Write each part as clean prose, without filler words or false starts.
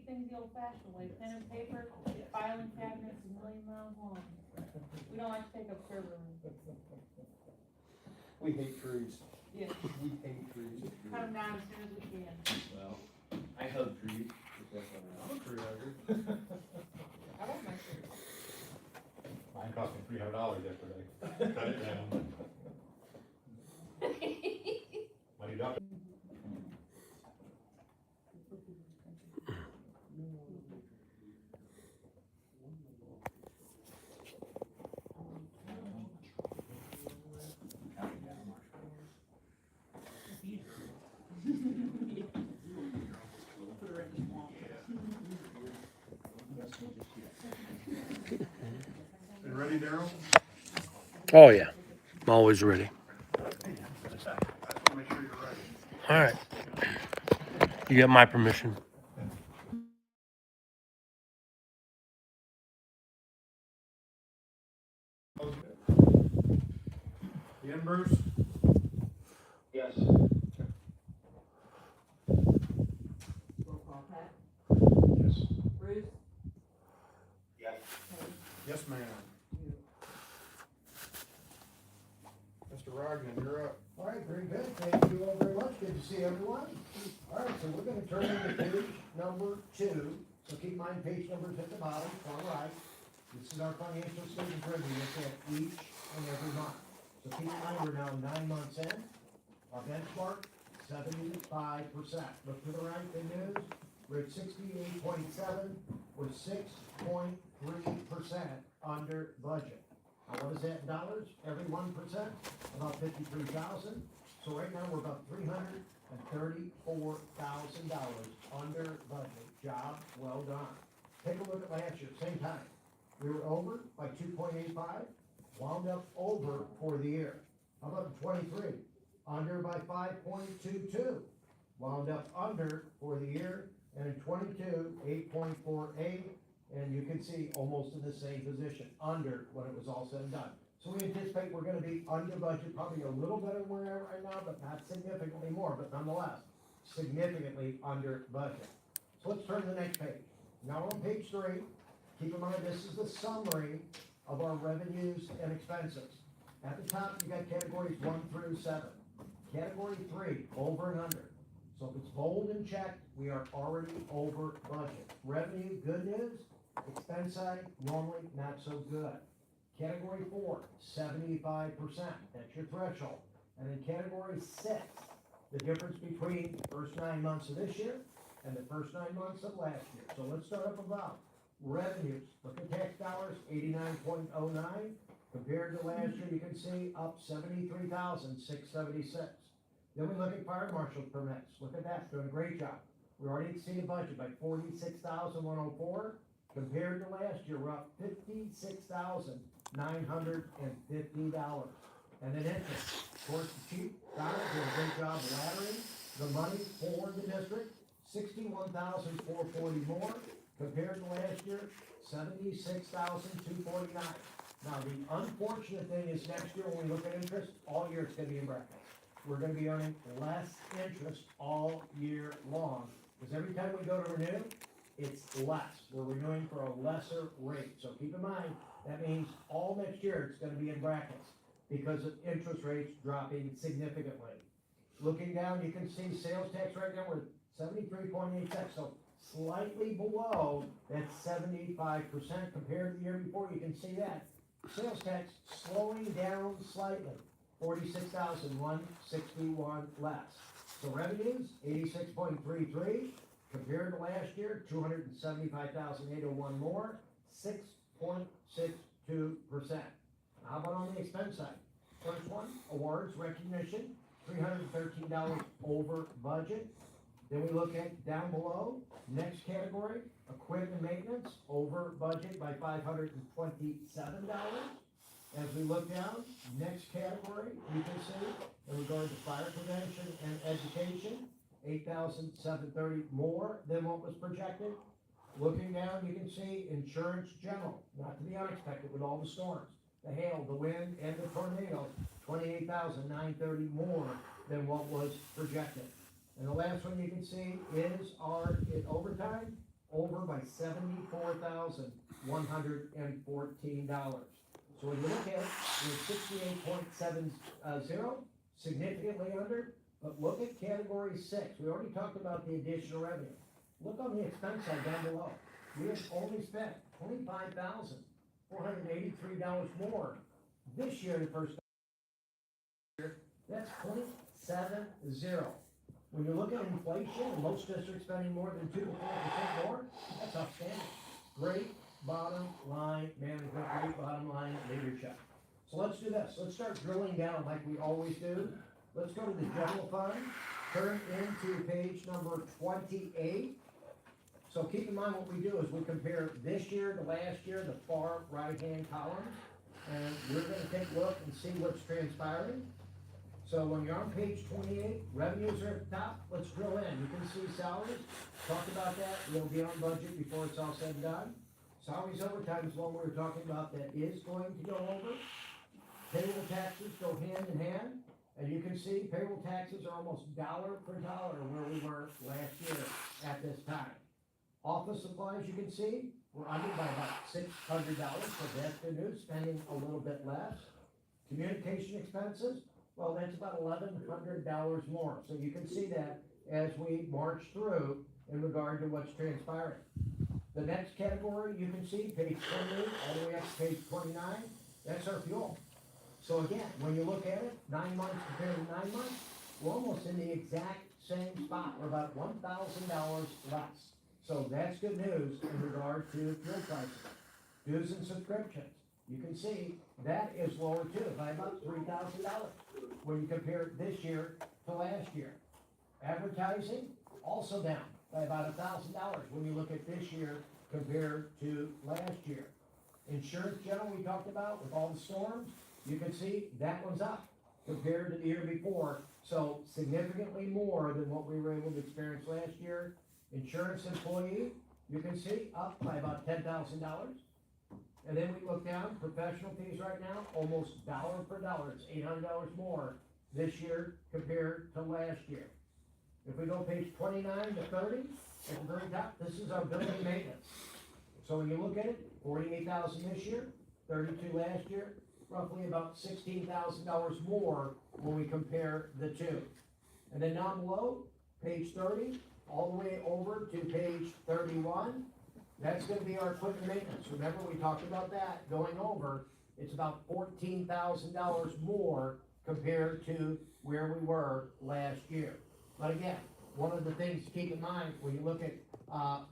things the old fashioned way, pen and paper, filing cabinets a million miles long. We don't like to take up server room. We hate trees. Yeah, We hate trees. cut them down as soon as we can. Well, I hug trees. I'm a tree hugger. I like my trees. Mine cost me $300 yesterday. Cut it down. Money duck. You ready, Daryl? Oh, yeah. I'm always ready. I just want to make sure you're ready. All right. You get my permission. You in, Bruce? Yes. Roll call, Pat. Yes. Bruce. Yes. Yes, ma'am. Mr. Rognan, you're up. All right, very good. Thank you all very much. Good to see everyone. All right, so we're gonna turn into page number 2. So keep in mind, page numbers at the bottom, far right. This is our financial statement review. Look at each and every month. So keep in mind, we're now 9 months in. Our benchmark, 75%. Look to the right, good news. We're at 68.7. We're 6.3% under budget. Now, what is that in dollars? Every 1%, about 53,000. So right now, we're about $334,000 under budget. Job well done. Take a look at last year, same time. We were over by 2.85, wound up over for the year. How about in 23? Under by 5.22, wound up under for the year. And in 22, 8.48. And you can see almost in the same position, under when it was all said and done. So we anticipate we're gonna be under budget, probably a little better than we're at right now, but not significantly more, but nonetheless, significantly under budget. So let's turn to the next page. Now on page 3, keep in mind, this is the summary of our revenues and expenses. At the top, you got categories 1 through 7. Category 3, over and under. So if it's bold and checked, we are already over budget. Revenue, good news. Expense side, normally not so good. Category 4, 75%. That's your threshold. And in category 6, the difference between the first 9 months of this year and the first 9 months of last year. So let's start up above. Revenues, look at tax dollars, 89.09. Compared to last year, you can see up 73,676. Then we look at fire marshal permits. Look at that, doing a great job. We already exceeded budget by 46,104. Compared to last year, we're up $56,950. And then interest, of course, the chief, Donna, did a great job laddering the money for the district, 61,440 more. Compared to last year, 76,249. Now, the unfortunate thing is next year, when we look at interest, all year it's gonna be in brackets. We're gonna be earning less interest all year long, because every time we go to renew, it's less. We're renewing for a lesser rate. So keep in mind, that means all next year it's gonna be in brackets because of interest rates dropping significantly. Looking down, you can see sales tax right now, we're 73.86, so slightly below that 75% compared to the year before. You can see that. Sales tax slowing down slightly, 46,161 less. So revenues, 86.33. Compared to last year, 275,801 more, 6.62%. How about on the expense side? First one, awards, recognition, $313 over budget. Then we look at down below, next category, equipment maintenance, over budget by $527. As we look down, next category, you can see, in regard to fire prevention and education, 8,730 more than what was projected. Looking down, you can see insurance general, not to be unexpected with all the storms, the hail, the wind, and the tornado, 28,930 more than what was projected. And the last one you can see is our overtime, over by $74,114. So when you look at it, we're 68.70, significantly under, but look at category 6. We already talked about the additional revenue. Look on the expense side down below. We have only spent $25,483 more this year in the first year. That's 0.70. When you look at inflation, and most districts spending more than 2 to 4% more, that's outstanding. Great bottom line management, great bottom line leadership. So let's do this. Let's start drilling down like we always do. Let's go to the general fund, turn into page number 28. So keep in mind what we do is we compare this year to last year, the far right-hand column, and we're gonna take a look and see what's transpiring. So when you're on page 28, revenues are at the top, let's drill in. You can see salaries, talk about that, we'll be on budget before it's all said and done. Salaries overtime is one we were talking about that is going to go over. Payroll taxes go hand in hand, and you can see payroll taxes are almost dollar per dollar where we were last year at this time. Office supplies, you can see, we're under by about $600, so that's good news, spending a little bit less. Communication expenses, well, that's about $1,100 more, so you can see that as we march through in regard to what's transpiring. The next category, you can see, page 28, all the way up to page 29, that's our fuel. So again, when you look at it, 9 months compared to 9 months, we're almost in the exact same spot, we're about $1,000 less. So that's good news in regard to fuel prices. Dues and subscriptions, you can see that is lower too, by about $3,000 when you compare this year to last year. Advertising, also down by about $1,000 when you look at this year compared to last year. Insurance general we talked about with all the storms, you can see that one's up compared to the year before, so significantly more than what we were able to experience last year. Insurance employee, you can see up by about $10,000. And then we look down, professional fees right now, almost dollar per dollar, it's $800 more this year compared to last year. If we go page 29 to 30, at the very top, this is our building maintenance. So when you look at it, 48,000 this year, 32 last year, roughly about $16,000 more when we compare the two. And then down below, page 30, all the way over to page 31, that's gonna be our equipment maintenance. Remember, we talked about that going over, it's about $14,000 more compared to where we were last year. But again, one of the things to keep in mind, when you look at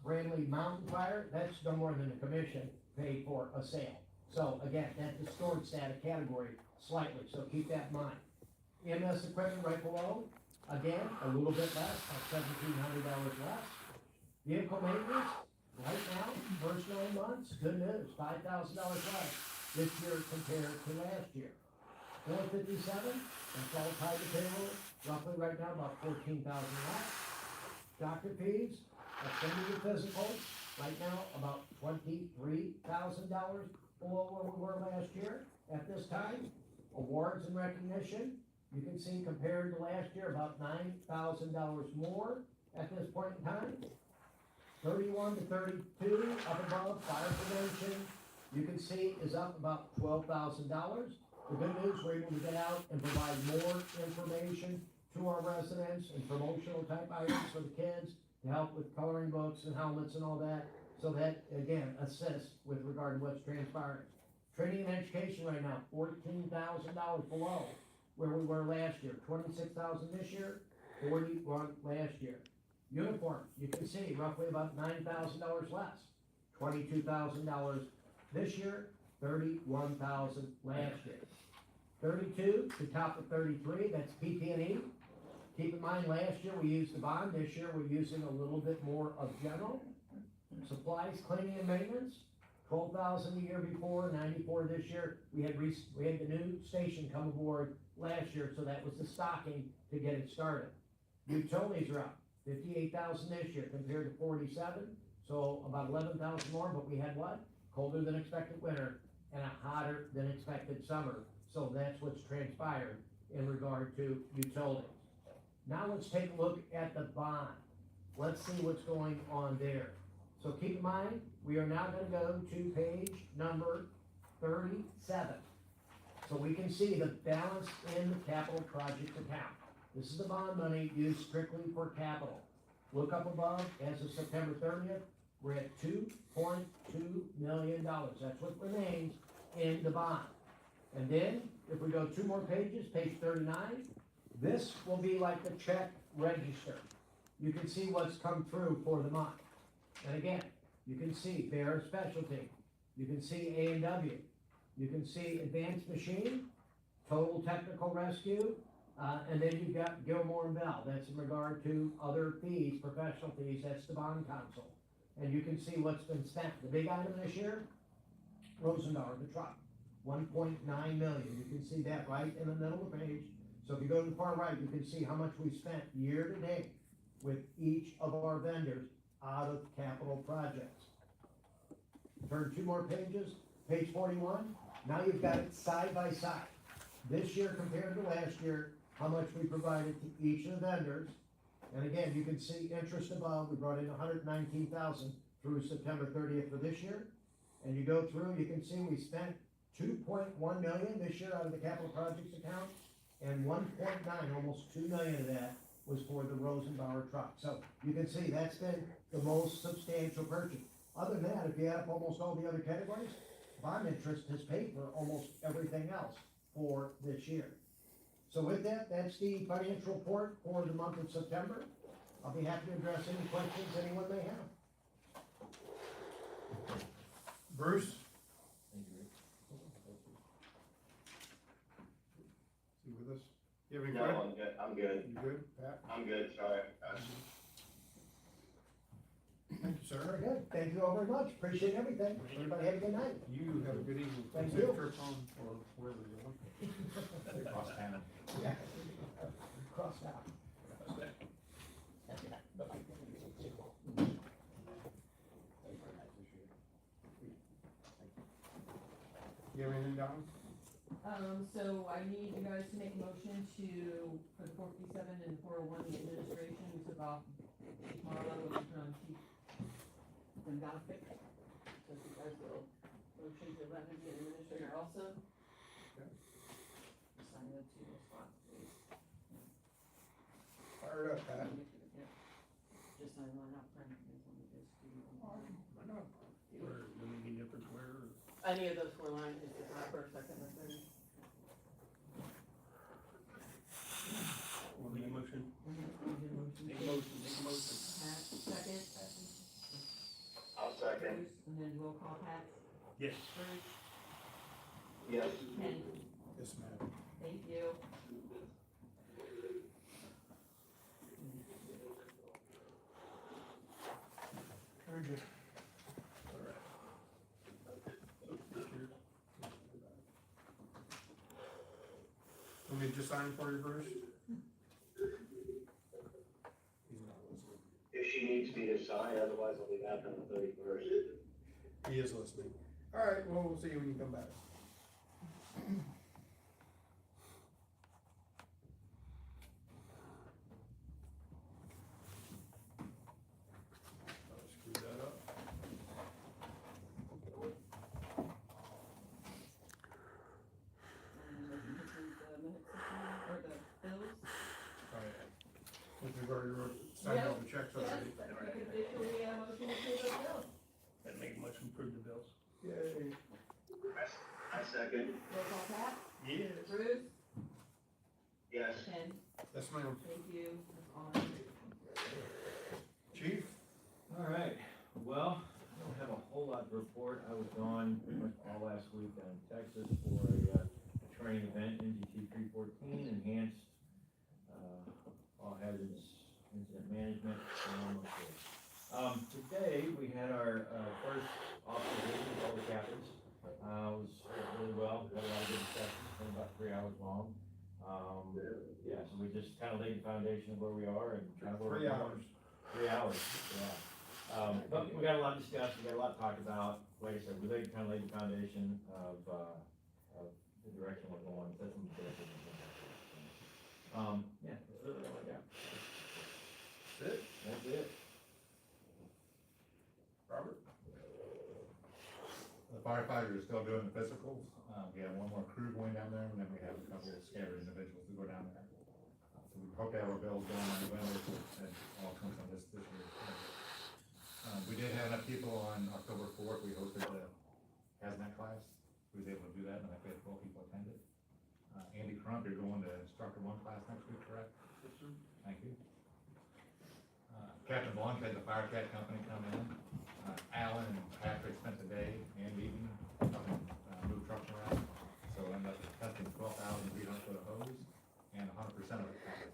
Brandley Mountain Fire, that's no more than a commission paid for a sale. So again, that distorts that category slightly, so keep that in mind. EMS equipment right below, again, a little bit less, about $1,700 less. Vehicle maintenance, right now, first 9 months, good news, $5,000 less this year compared to last year. 457, that's all tied to payroll, roughly right now about $14,000 less. Doctor fees, extended your physical, right now about $23,000 below where we were last year at this time. Awards and recognition, you can see compared to last year about $9,000 more at this point in time. 31 to 32 up above, fire prevention, you can see is up about $12,000. The good news, we're able to get out and provide more information to our residents and promotional type items for the kids to help with coloring books and helmets and all that. So that, again, assists with regard to what's transpiring. Training and education right now, $14,000 below where we were last year. $26,000 this year, $41,000 last year. Uniforms, you can see roughly about $9,000 less. $22,000 this year, $31,000 last year. 32 to top of 33, that's PP&E. Keep in mind, last year we used the bond, this year we're using a little bit more of general. Supplies, cleaning and maintenance, $12,000 the year before, $94,000 this year. We had the new station come aboard last year, so that was the stocking to get it started. Utilities are up, $58,000 this year compared to $47,000, so about $11,000 more, but we had what? Colder than expected winter and a hotter than expected summer. So that's what's transpired in regard to utilities. Now let's take a look at the bond. Let's see what's going on there. So keep in mind, we are now gonna go to page number 37. So we can see the balance in the capital project account. This is the bond money used strictly for capital. Look up above, as of September 30th, we're at $2.2 million. That's what remains in the bond. And then, if we go 2 more pages, page 39, this will be like the check register. You can see what's come through for the month. And again, you can see Bear Specialty, you can see A&W, you can see Advanced Machine, Total Technical Rescue, and then you've got Gilmore and Bell. That's in regard to other fees, professional fees, that's the bond council. And you can see what's been spent. The big item this year, Rosendahl, the truck, 1.9 million. You can see that right in the middle of the page. So if you go to the far right, you can see how much we spent year to date with each of our vendors out of capital projects. Turn 2 more pages, page 41. Now you've got it side by side. This year compared to last year, how much we provided to each of the vendors. And again, you can see interest above, we brought in 119,000 through September 30th for this year. And you go through, you can see we spent 2.1 million this year out of the capital projects account, and 1.9, almost 2 million of that was for the Rosenbauer truck. So you can see that's been the most substantial purchase. Other than that, if you add up almost all the other categories, bond interest has paid for almost everything else for this year. So with that, that's the financial report for the month of September. I'll be happy to address any questions anyone may have. Bruce? Thank you, Rick. Is he with us? You have any No, questions? I'm good, I'm good, You good, Pat? I'm good, sorry. Thank you, sir. Very good. Thank you all very much. Appreciate everything. Everybody have a good night. You have a good evening. Thank Safe you. trip home, or wherever you're going. Across town. Yeah. Cross out. You have anything, Don? So I need you guys to make a motion to, for the 457 and 401, the administration, we took off Marla, which is on chief. Then got a fix. So if you guys will motion to let me be an administrator also. Okay. Just sign the 2 spots, please. Fire it up, Pat. Yeah. Just sign one up front. This one is to, I know. Where, do we need different where? any of those 4 lines, if it's not first, second, or third. Make a motion. Make a motion. Pat, second. I'll second. Bruce, and then roll call Pat. Yes. Bruce, Yes. Ken, Yes, ma'am. thank you. Very good. All right. Cheers. Want me to just sign for you, Bruce? He's not listening. If she needs me to sign, otherwise I'll be back on the 31st. He is listening. All right, well, we'll see you when you come back. I'll screw that up. And motion to approve the minutes this morning, or the bills. All right. Since we've already signed all the checks already. Yes, but we can officially, motion to approve the bills. That make much improve the bills. Yay. I second. Roll call Pat, Yes. Bruce, Yes. Ken, Yes, ma'am. thank you, that's all I need. Chief? All right, well, I don't have a whole lot to report. I was gone pretty much all last week down in Texas for a training event, NGT 314, enhanced, all hazards incident management. Today, we had our first officer meeting with all the captains. It was really well, had a lot of good discussions, been about 3 hours long. Yeah, so we just kind of laid the foundation of where we are and kind of where 3 we're hours. going. 3 hours, yeah. But we got a lot discussed, we got a lot to talk about. Like I said, we kind of laid the foundation of the direction we're going, set some objectives. Yeah, that's really all I got. That's it? That's it. firefighters are still doing the physicals. We have one more crew going down there, and then we have a couple of scattered individuals who go down there. So we hope to have our bills going in November, and all comes on this year. We did have enough people on October 4th. We hosted the hazmat class. We was able to do that, and I think 12 people attended. Andy Crump, you're going to instructor 1 class next week, correct? Yes, sir. Thank you. Captain Blunt had the Fire Cat Company come in. Alan and Patrick spent the day and evening helping move trucks around. So ended up testing 12,300 foot of hose, and 100% of it passed.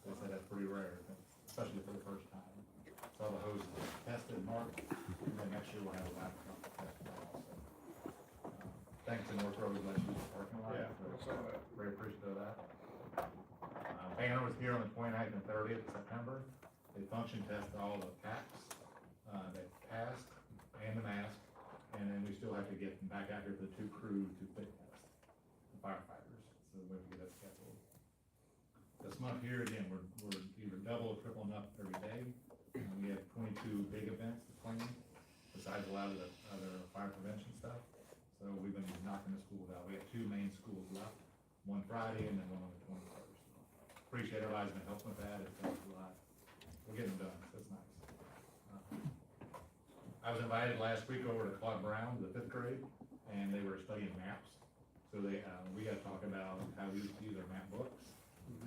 They said that's pretty rare, especially for the first time. So all the hoses are tested and marked, and then next year we'll have a lab truck test also. Thanks to North Road, let you use the parking lot. Yeah, I saw that. Very appreciative of that. Banner was here on the 29th and 30th of September. They function tested all the packs. They passed, and the mask, and then we still have to get them back out here for the 2 crews to fit test, the firefighters, so we have to get that scheduled. This month here, again, we're either double or tripling up every day. We have 22 big events to plan, besides a lot of the other fire prevention stuff. So we've been knocking the schools out. We have 2 main schools left, one Friday and then one on the 21st. Appreciate everybody's been helping with that. It's helped a lot. We're getting done, so it's nice. I was invited last week over to Claude Brown, the 5th grade, and they were studying maps. So we got to talk about how we use our map books,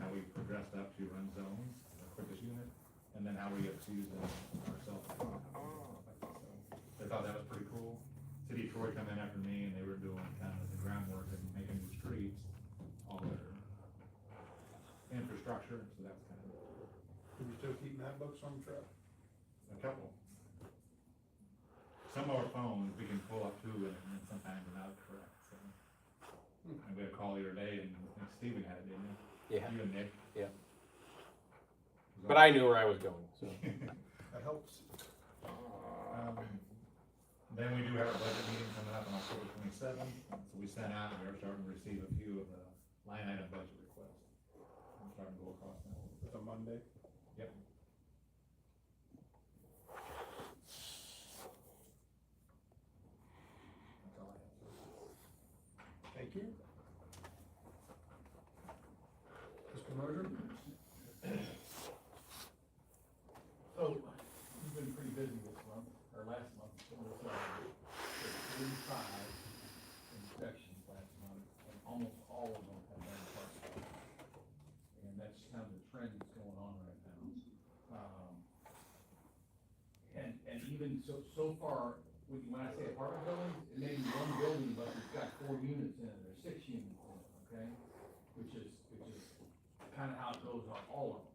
how we progressed up to run zones, the quickest unit, and then how we use ourselves. They thought that was pretty cool. City of Troy come in after me, and they were doing kind of the groundwork and making new streets, all their infrastructure, so that's kind of cool. Can you still keep map books on the truck? A couple. Some of our phones, we can pull up to it, and sometimes they're not correct, so. And we had a call the other day, and I think Steven had it, didn't you? Yeah. You and Nick. Yeah. But I knew where I was going, so. That helps. Then we do have a budget meeting coming up on October 27th, so we sent out, and we are starting to receive a few of the line item budget requests. I'm starting to go across now. It's a Monday. Yep. That's all I have. Thank you. Mr. Moser? So, you've been pretty busy this month, or last month, so it was, 35 inspections last month, and almost all of them have been parked. And that's kind of the trend that's going on right now. And even so far, when I say apartment buildings, it may be one building, but it's got 4 units in it, or 6 units in it, okay? Which is kind of how it goes on all of them.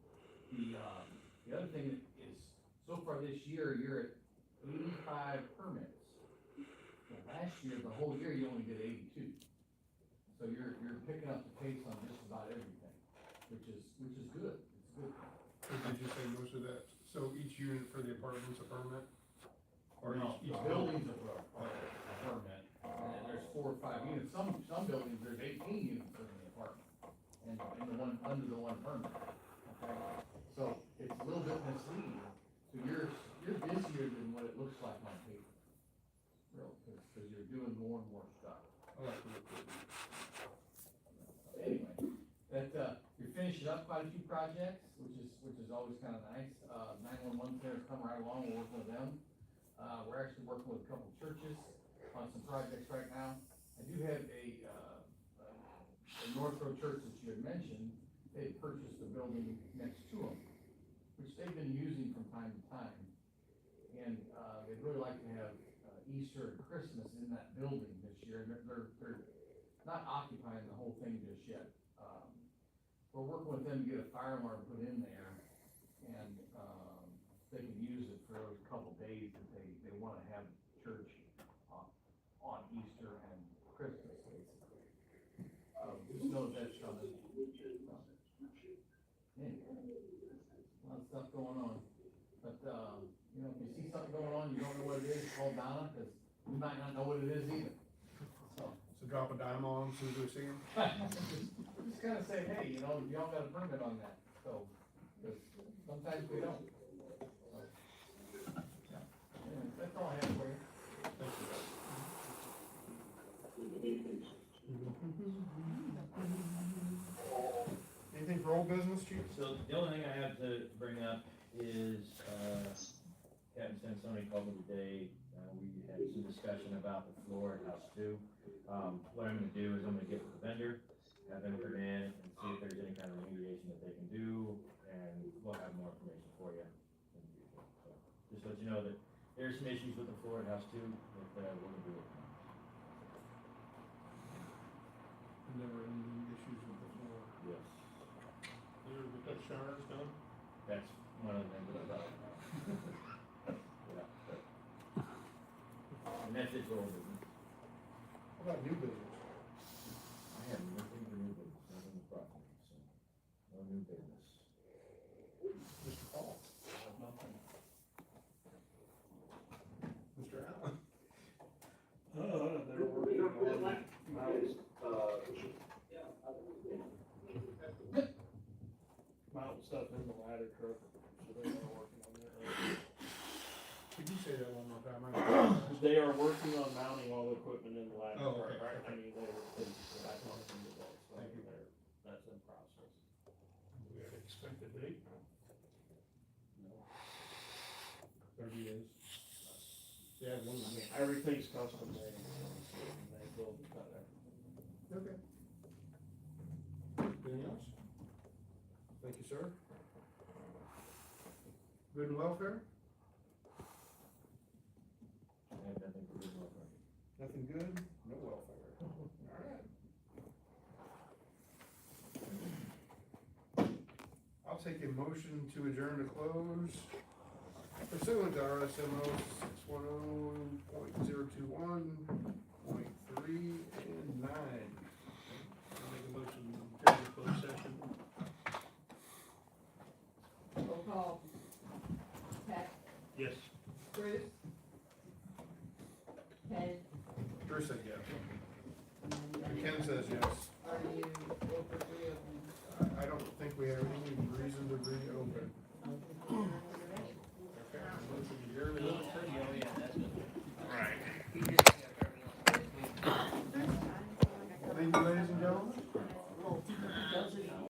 The other thing is, so far this year, you're at 85 permits. Well, last year, the whole year, you only did 82. So you're picking up the pace on just about everything, which is good. It's good. Did you say most of that? So each unit for the apartment's a permit? Or No, each building's a permit, and there's 4 or 5 units. Some buildings, there's 18 units in the apartment, and the one, under the one permit, okay? So it's a little bit misleading. So you're busier than what it looks like on paper. Real, because you're doing more and more stuff. I like to look at it. Anyway, you're finishing up quite a few projects, which is always kind of nice. 911 centers come right along, we're working with them. We're actually working with a couple of churches on some projects right now. I do have a North Road church that you had mentioned. They purchased a building next to them, which they've been using from time to time. And they'd really like to have Easter and Christmas in that building this year. And they're not occupying the whole thing just yet. We're working with them to get a fire alarm put in there, and they can use it for those couple days that they want to have church on Easter and Christmas, basically. Just know that's coming. Anyway, a lot of stuff going on. But, you know, if you see something going on, you don't know what it is, call Donna, because we might not know what it is either. So drop a dime on them as soon as we see them? just kind of say, hey, you know, y'all got a permit on that, so, because sometimes we don't. So, yeah. Anyway, that's all I have for you. Thank you. Anything for old business, chief? So the only thing I have to bring up is, Captain Sansoni called me today, we had some discussion about the floor at House Two. What I'm gonna do is I'm gonna get with the vendor, have them come in and see if there's any kind of remediation that they can do, and we'll have more information for you in the future. So, just let you know that there's some issues with the floor at House Two, that, we're gonna do it. Never any issues with the floor. Yes. You ever get that showers done? That's one of the things that I thought about. Yeah. And that's it for old business. How about new business? I have nothing for new business, nothing to brought me, so, no new business. Mr. Paul? Mr. Allen? They're working on mounting stuff in the ladder truck, so they are working on that right now. Could you say that one more time? They are working on mounting all the equipment in the ladder Oh, truck, okay. right? I mean, they were, I talked to them today, so Thank you. that's in process. We had expected date? No. 30 days. Yeah, one of them. Everything's custom made, and they build and cut everything. Okay. Anything else? Thank you, sir. Good and welfare? I have nothing for good welfare. Nothing good, no welfare. Alright. I'll take a motion to adjourn to close pursuant to RSMO 610.021.3 and 9. I'll make a motion to adjourn the closed session. Roll call. Pat, Yes. Bruce. Ken, Drew said yes. and Ken says yes. are you over three of them? I don't think we have any reason to reopen.